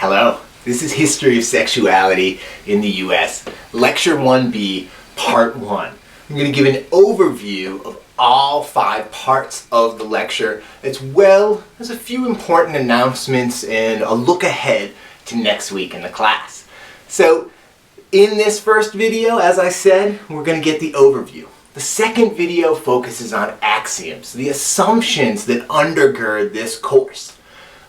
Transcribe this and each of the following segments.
Hello, this is History of Sexuality in the U.S., Lecture 1B, Part 1. I'm going to give an overview of all 5 parts of the lecture, as well as a few important announcements and a look ahead to next week in the class. So, in this first video, as I said, we're going to get the overview. The second video focuses on axioms, the assumptions that undergird this course.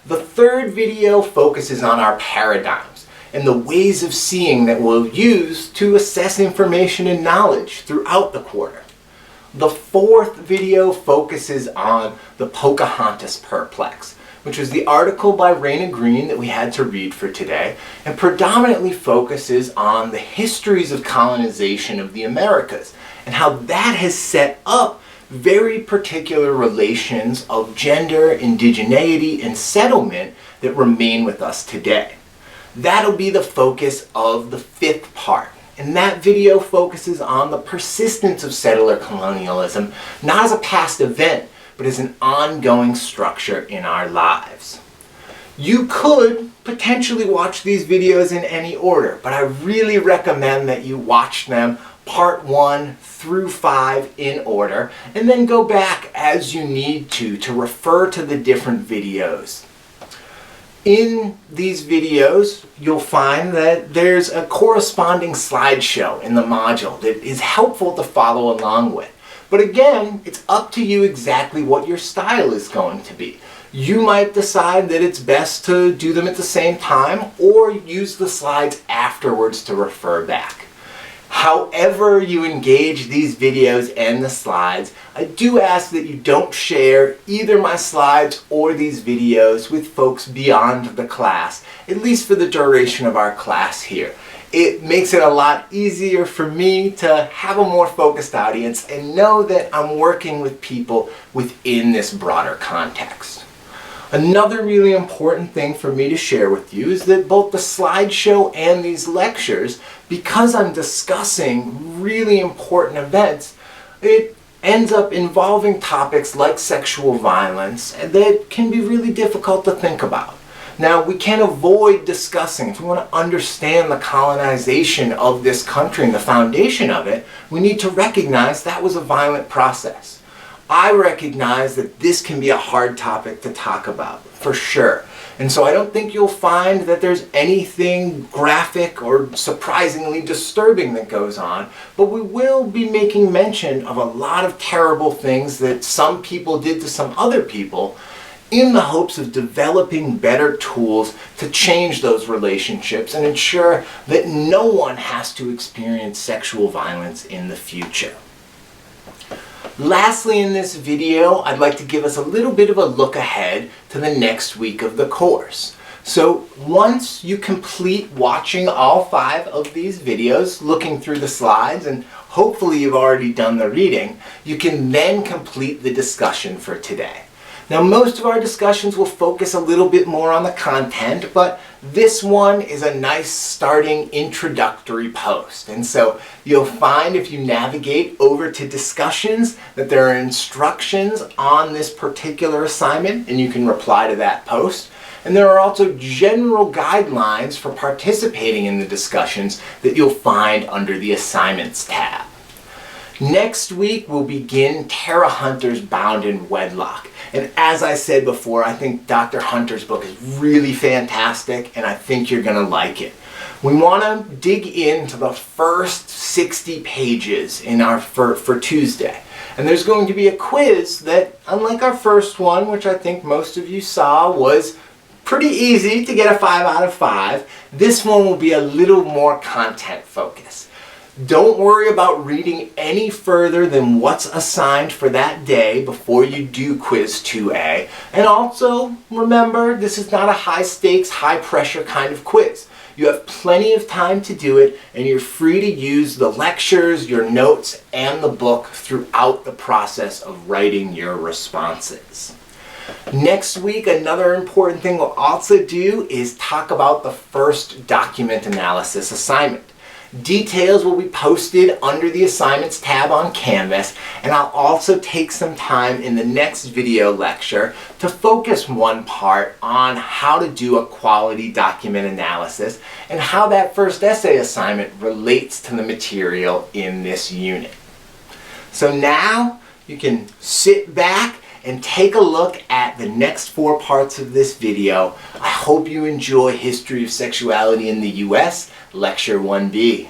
The third video focuses on our paradigms and the ways of seeing that we'll use to assess information and knowledge throughout the quarter. The fourth video focuses on the Pocahontas Perplex, which was the article by Raina Green that we had to read for today, and predominantly focuses on the histories of colonization of the Americas and how that has set up very particular relations of gender, indigeneity, and settlement that remain with us today. That'll be the focus of the 5th part. And that video focuses on the persistence of settler colonialism, not as a past event, but as an ongoing structure in our lives. You could potentially watch these videos in any order, but I really recommend that you watch them Part 1 through 5 in order, and then go back as you need to refer to the different videos. In these videos, you'll find that there's a corresponding slideshow in the module that is helpful to follow along with. But again, it's up to you exactly what your style is going to be. You might decide that it's best to do them at the same time or use the slides afterwards to refer back. However you engage these videos and the slides, I do ask that you don't share either my slides or these videos with folks beyond the class, at least for the duration of our class here. It makes it a lot easier for me to have a more focused audience and know that I'm working with people within this broader context. Another really important thing for me to share with you is that both the slideshow and these lectures, because I'm discussing really important events, it ends up involving topics like sexual violence that can be really difficult to think about. Now, we can't avoid discussing, if we want to understand the colonization of this country and the foundation of it, we need to recognize that was a violent process. I recognize that this can be a hard topic to talk about, for sure. And so I don't think you'll find that there's anything graphic or surprisingly disturbing that goes on, but we will be making mention of a lot of terrible things that some people did to some other people in the hopes of developing better tools to change those relationships and ensure that no one has to experience sexual violence in the future. Lastly, in this video, I'd like to give us a little bit of a look ahead to the next week of the course. So once you complete watching all 5 of these videos, looking through the slides, and hopefully you've already done the reading, you can then complete the discussion for today. Now, most of our discussions will focus a little bit more on the content, but this one is a nice starting introductory post. And so you'll find if you navigate over to discussions that there are instructions on this particular assignment, and you can reply to that post. And there are also general guidelines for participating in the discussions that you'll find under the Assignments tab. Next week, we'll begin Tara Hunter's Bound in Wedlock. And as I said before, I think Dr. Hunter's book is really fantastic, and I think you're going to like it. We want to dig into the first 60 pages in our for Tuesday. And there's going to be a quiz that, unlike our first one, which I think most of you saw was pretty easy to get a 5 out of 5, this one will be a little more content focused. Don't worry about reading any further than what's assigned for that day before you do Quiz 2A. And also, remember, this is not a high-stakes, high-pressure kind of quiz. You have plenty of time to do it, and you're free to use the lectures, your notes, and the book throughout the process of writing your responses. Next week, another important thing we'll also do is talk about the first document analysis assignment. Details will be posted under the assignments tab on Canvas, and I'll also take some time in the next video lecture to focus one part on how to do a quality document analysis and how that first essay assignment relates to the material in this unit. So now you can sit back and take a look at the next 4 parts of this video. I hope you enjoy History of Sexuality in the U.S. Lecture 1B.